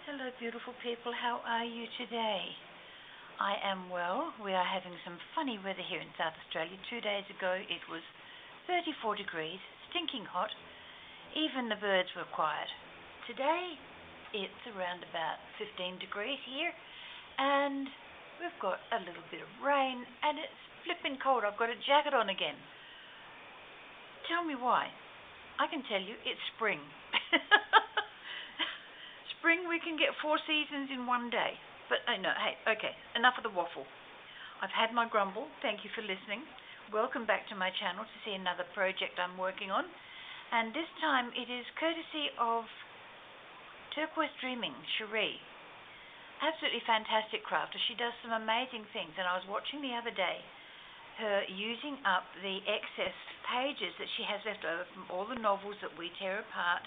Hello beautiful people, how are you today? I am well. We are having some funny weather here in South Australia. 2 days ago it was 34 degrees, stinking hot. Even the birds were quiet. Today it's around about 15 degrees here and we've got a little bit of rain and it's flipping cold. I've got a jacket on again. Tell me why. I can tell you it's spring. Spring, we can get 4 seasons in one day. But no, hey, okay, enough of the waffle. I've had my grumble. Thank you for listening. Welcome back to my channel to see another project I'm working on. And this time it is courtesy of Turquoise Dreaming, Sheree. Absolutely fantastic crafter. She does some amazing things. And I was watching the other day her using up the excess pages that she has left over from all the novels that we tear apart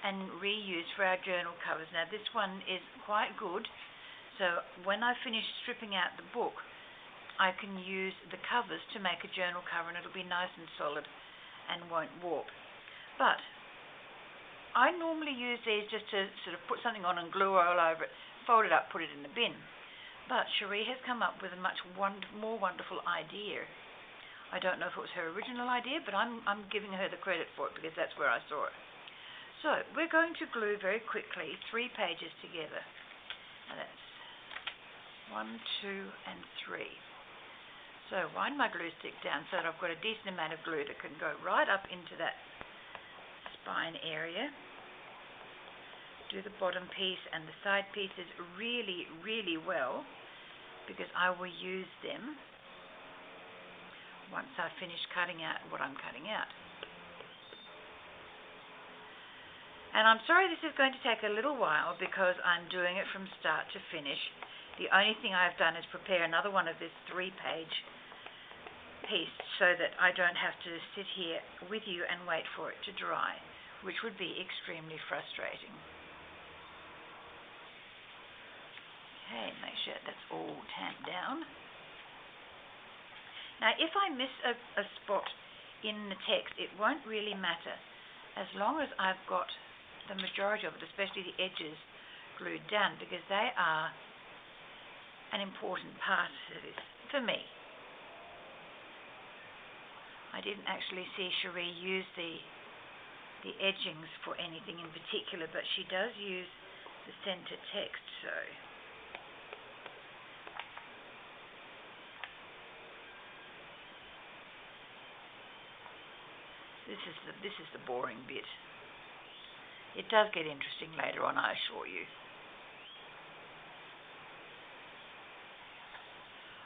and reuse for our journal covers. Now this one is quite good, so when I finish stripping out the book I can use the covers to make a journal cover and it'll be nice and solid and won't warp. But I normally use these just to sort of put something on and glue all over it, fold it up, put it in the bin. But Sheree has come up with a much more wonderful idea. I don't know if it was her original idea, but I'm giving her the credit for it because that's where I saw it. So we're going to glue very quickly 3 pages together. And that's 1, 2, and 3. So wind my glue stick down so that I've got a decent amount of glue that can go right up into that spine area. Do the bottom piece and the side pieces really, really well because I will use them once I've finished cutting out what I'm cutting out. And I'm sorry this is going to take a little while because I'm doing it from start to finish. The only thing I've done is prepare another one of this 3-page piece so that I don't have to sit here with you and wait for it to dry, which would be extremely frustrating. Okay, make sure that's all tamped down. Now if I miss a spot in the text, it won't really matter as long as I've got the majority of it, especially the edges, glued down because they are an important part of this for me. I didn't actually see Sheree use the edgings for anything in particular, but she does use the center text, so this is the boring bit. It does get interesting later on, I assure you.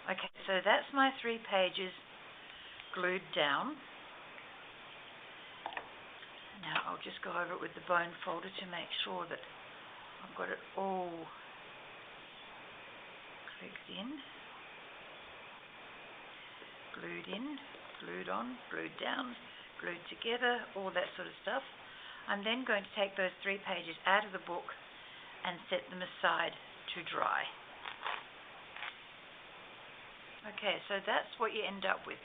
Okay, so that's my 3 pages glued down. Now I'll just go over it with the bone folder to make sure that I've got it all clicked in, glued on, glued down, glued together, all that sort of stuff. I'm then going to take those 3 pages out of the book and set them aside to dry. Okay, so that's what you end up with.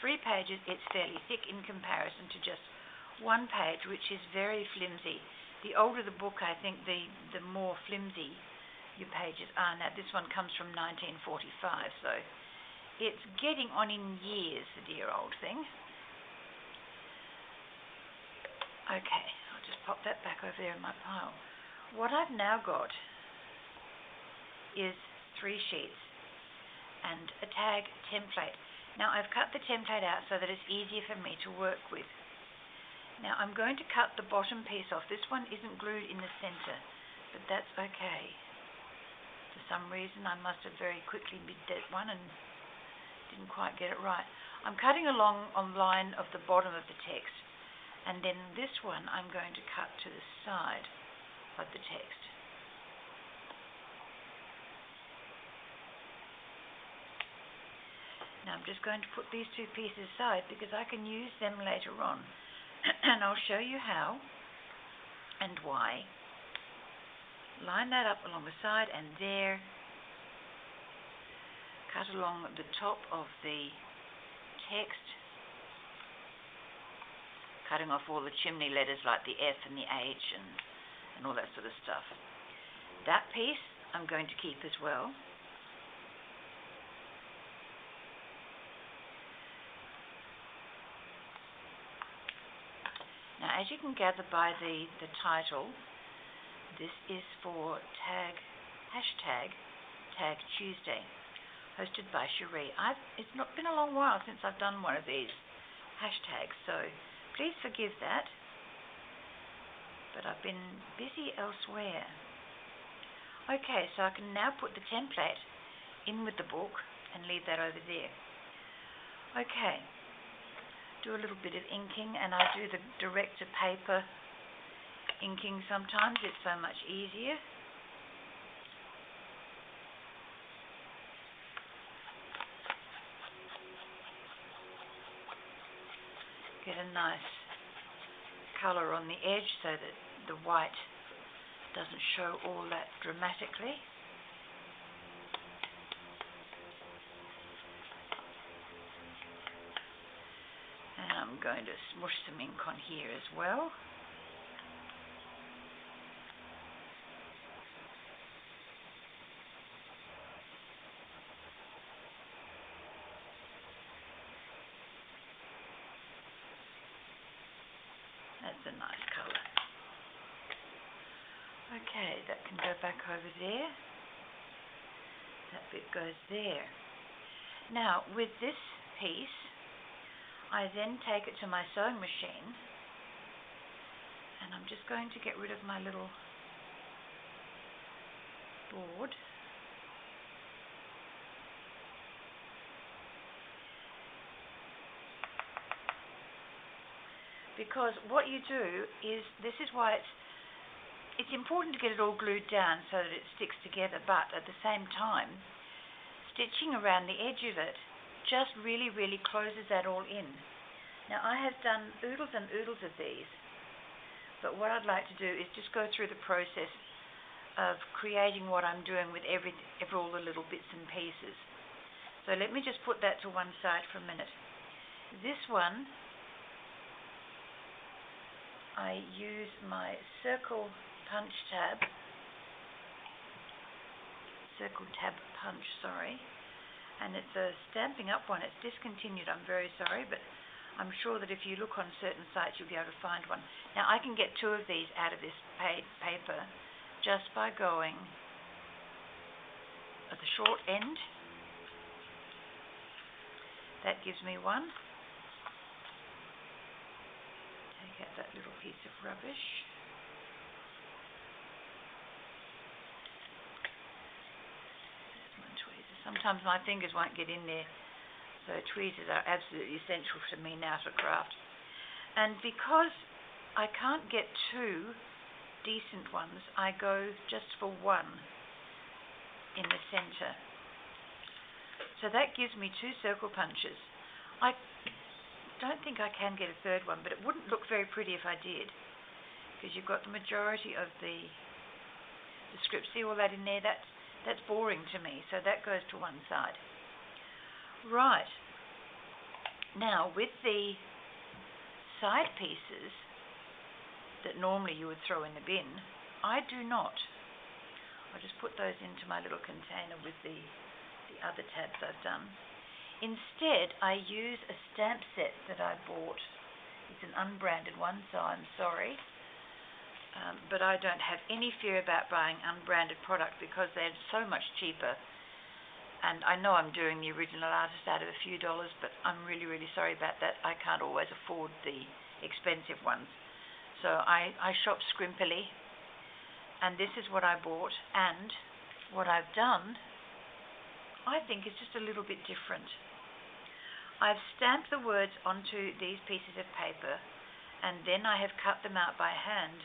3 pages, it's fairly thick in comparison to just 1 page, which is very flimsy. The older the book, I think, the more flimsy your pages are. Now, this one comes from 1945, so it's getting on in years, the dear old thing. Okay, I'll just pop that back over there in my pile. What I've now got is 3 sheets and a tag template. Now I've cut the template out so that it's easier for me to work with. Now I'm going to cut the bottom piece off. This one isn't glued in the center, but that's okay. For some reason I must have very quickly bid that one and didn't quite get it right. I'm cutting along on the line of the bottom of the text. And then this one I'm going to cut to the side of the text. Now I'm just going to put these 2 pieces aside because I can use them later on. And I'll show you how and why. Line that up along the side and there. Cut along the top of the text. Cutting off all the chimney letters like the F and the H and all that sort of stuff. That piece I'm going to keep as well. Now, as you can gather by the title, this is for hashtag Tag Tuesday, hosted by Sheree. It's not been a long while since I've done one of these hashtags, so please forgive that. But I've been busy elsewhere. Okay, so I can now put the template in with the book and leave that over there. Okay, do a little bit of inking, and I do the direct to paper inking sometimes. It's so much easier. Get a nice color on the edge so that the white doesn't show all that dramatically. And I'm going to smush some ink on here as well. That's a nice color. Okay, that can go back over there. That bit goes there. Now, with this piece, I then take it to my sewing machine, and I'm just going to get rid of my little board. Because what you do is, this is why it's important to get it all glued down so that it sticks together, but at the same time, stitching around the edge of it just really, really closes that all in. Now, I have done oodles and oodles of these, but what I'd like to do is just go through the process of creating what I'm doing with all the little bits and pieces. So let me just put that to one side for a minute. This one, I use my circle tab punch, and it's a Stampin' Up one. It's discontinued, I'm very sorry, but I'm sure that if you look on certain sites you'll be able to find one. Now, I can get 2 of these out of this paper just by going at the short end. That gives me one. Take out that little piece of rubbish. There's my tweezers. Sometimes my fingers won't get in there, so tweezers are absolutely essential to me now to craft. And because I can't get 2 decent ones, I go just for 1 in the center. So that gives me 2 circle punches. I don't think I can get a 3rd one, but it wouldn't look very pretty if I did, because you've got the majority of the script. See all that in there? That's boring to me, so that goes to one side. Right. Now, with the side pieces that normally you would throw in the bin, I do not. I'll just put those into my little container with the other tabs I've done. Instead, I use a stamp set that I bought. It's an unbranded one, so I'm sorry. But I don't have any fear about buying unbranded product because they're so much cheaper. And I know I'm doing the original artist out of a few dollars, but I'm really, really sorry about that. I can't always afford the expensive ones. So I shop scrimpily, and this is what I bought. And what I've done, I think, is just a little bit different. I've stamped the words onto these pieces of paper, and then I have cut them out by hand.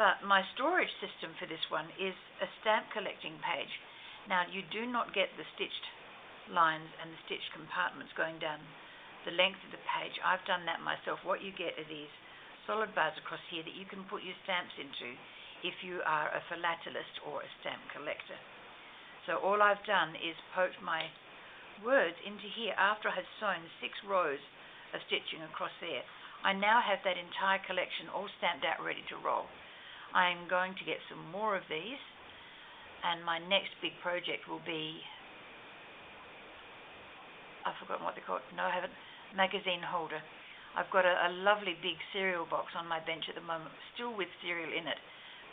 But my storage system for this one is a stamp collecting page. Now, you do not get the stitched lines and the stitched compartments going down the length of the page. I've done that myself. What you get are these solid bars across here that you can put your stamps into if you are a philatelist or a stamp collector. So all I've done is poke my words into here after I had sewn 6 rows of stitching across there. I now have that entire collection all stamped out, ready to roll. I'm going to get some more of these And my next big project will be, I've forgotten what they call it. No, I haven't. Magazine holder. I've got a lovely big cereal box on my bench at the moment, still with cereal in it.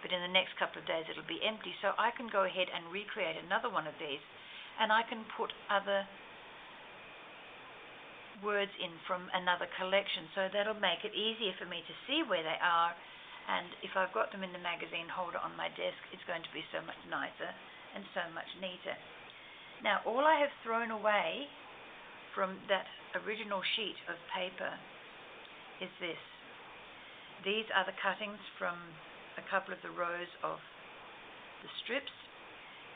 But in the next couple of days it'll be empty. So I can go ahead and recreate another one of these. And I can put other words in from another collection. So that'll make it easier for me to see where they are. And if I've got them in the magazine holder on my desk, it's going to be so much nicer and so much neater. Now, all I have thrown away from that original sheet of paper is this. These are the cuttings from a couple of the rows of the strips.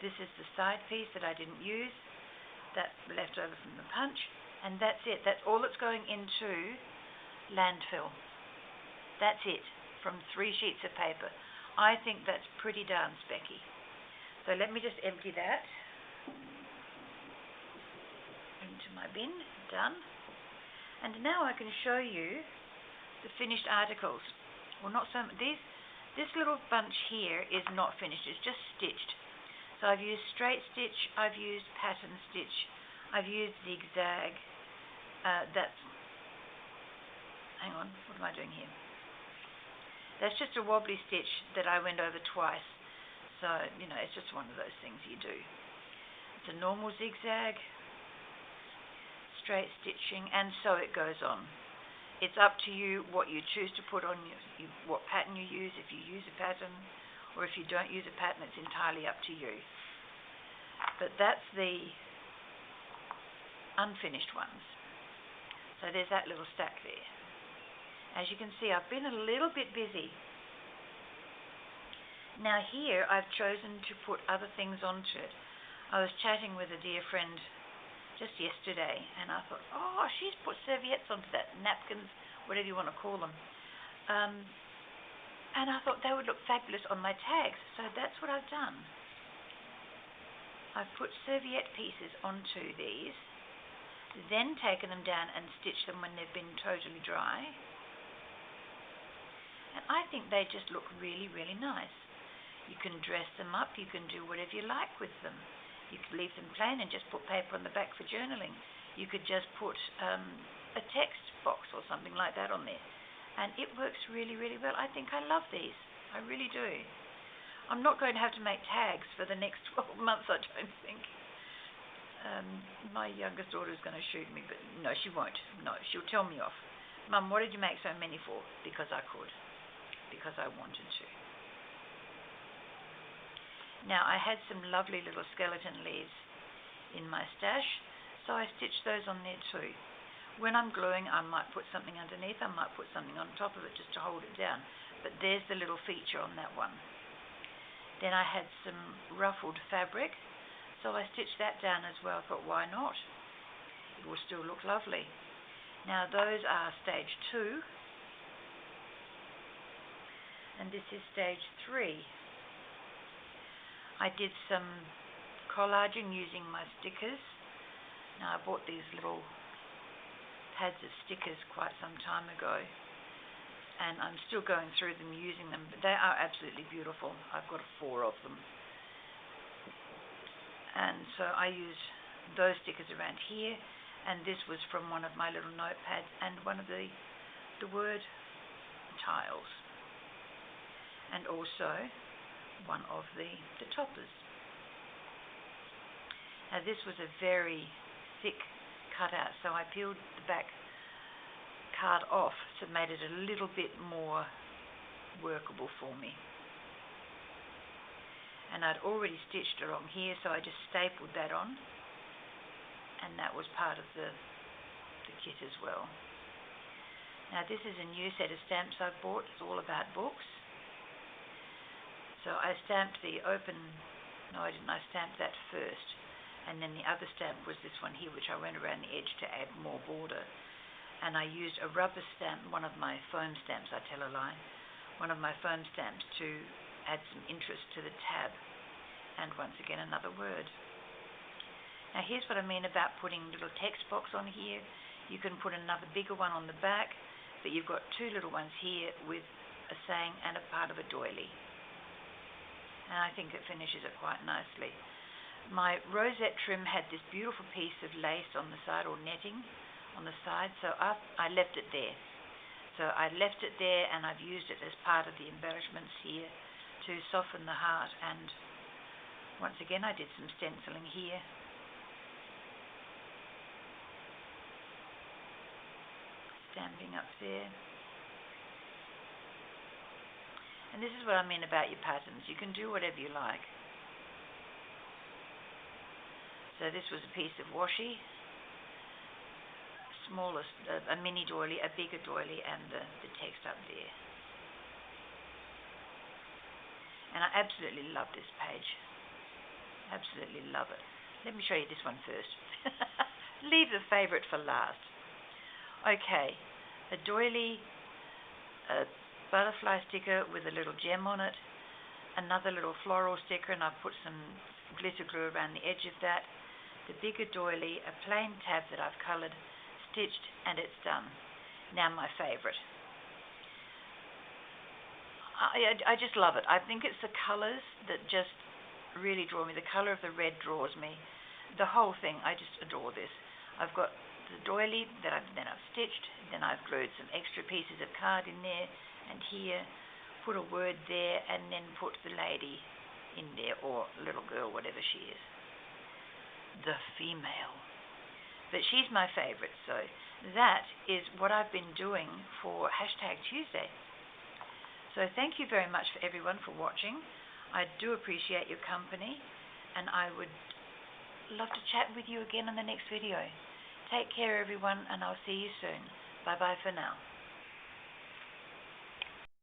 This is the side piece that I didn't use. That's left over from the punch. And that's it. That's all that's going into landfill. That's it. From 3 sheets of paper. I think that's pretty darn specky. So let me just empty that into my bin. Done. And now I can show you the finished articles. Well, not so much. This little bunch here is not finished. It's just stitched. So I've used straight stitch. I've used pattern stitch. I've used zigzag. Hang on. What am I doing here? That's just a wobbly stitch that I went over twice. So, it's just one of those things you do. It's a normal zigzag, straight stitching, and so it goes on. It's up to you what you choose to put on, what pattern you use, if you use a pattern, or if you don't use a pattern, it's entirely up to you. But that's the unfinished ones. So there's that little stack there. As you can see, I've been a little bit busy. Now here, I've chosen to put other things onto it. I was chatting with a dear friend just yesterday, and I thought, oh, she's put serviettes onto that, napkins, whatever you want to call them. And I thought they would look fabulous on my tags, so that's what I've done. I've put serviette pieces onto these, then taken them down and stitched them when they've been totally dry. And I think they just look really, really nice. You can dress them up. You can do whatever you like with them. You could leave them plain and just put paper on the back for journaling. You could just put a text box or something like that on there. And it works really, really well. I think I love these. I really do. I'm not going to have to make tags for the next 12 months, I don't think. My youngest daughter is going to shoot me, but no, she won't. No, she'll tell me off. Mum, what did you make so many for? Because I could. Because I wanted to. Now, I had some lovely little skeleton leaves in my stash, so I stitched those on there too. When I'm gluing, I might put something underneath, I might put something on top of it just to hold it down, but there's the little feature on that one. Then I had some ruffled fabric, so I stitched that down as well. I thought, why not? It will still look lovely. Now, those are stage 2. And this is stage 3. I did some collaging using my stickers. Now, I bought these little pads of stickers quite some time ago, and I'm still going through them, using them, but they are absolutely beautiful. I've got 4 of them. And so I use those stickers around here, and this was from one of my little notepads and one of the word tiles. And also one of the toppers. Now this was a very thick cutout, so I peeled the back card off to make it a little bit more workable for me. And I'd already stitched along here, so I just stapled that on, and that was part of the kit as well. Now this is a new set of stamps I've bought. It's all about books. So I stamped the open, no I didn't, I stamped that first, and then the other stamp was this one here, which I went around the edge to add more border. And I used a rubber stamp, one of my foam stamps, I tell a lie, one of my foam stamps to add some interest to the tab. And once again, another word. Now here's what I mean about putting a little text box on here. You can put another bigger one on the back, but you've got 2 little ones here with a saying and a part of a doily. and I think it finishes it quite nicely. My rosette trim had this beautiful piece of lace on the side, or netting on the side, so I left it there. So I left it there, and I've used it as part of the embellishments here to soften the heart. And once again, I did some stenciling here. Stamping up there. And this is what I mean about your patterns. You can do whatever you like. So this was a piece of washi, smallest, a mini doily, a bigger doily, and the text up there. And I absolutely love this page. Absolutely love it. Let me show you this one first. Leave the favorite for last. Okay, a doily, a butterfly sticker with a little gem on it, another little floral sticker, and I've put some glitter glue around the edge of that. The bigger doily, a plain tab that I've coloured, stitched, and it's done. Now my favourite. I just love it. I think it's the colours that just really draw me. The colour of the red draws me. The whole thing, I just adore this. I've got the doily that I've stitched, then I've glued some extra pieces of card in there and here, put a word there, and then put the lady in there, or little girl, whatever she is. The female. But she's my favourite, so that is what I've been doing for #Tuesday. So thank you very much for everyone for watching. I do appreciate your company, and I would love to chat with you again in the next video. Take care, everyone, and I'll see you soon. Bye-bye for now.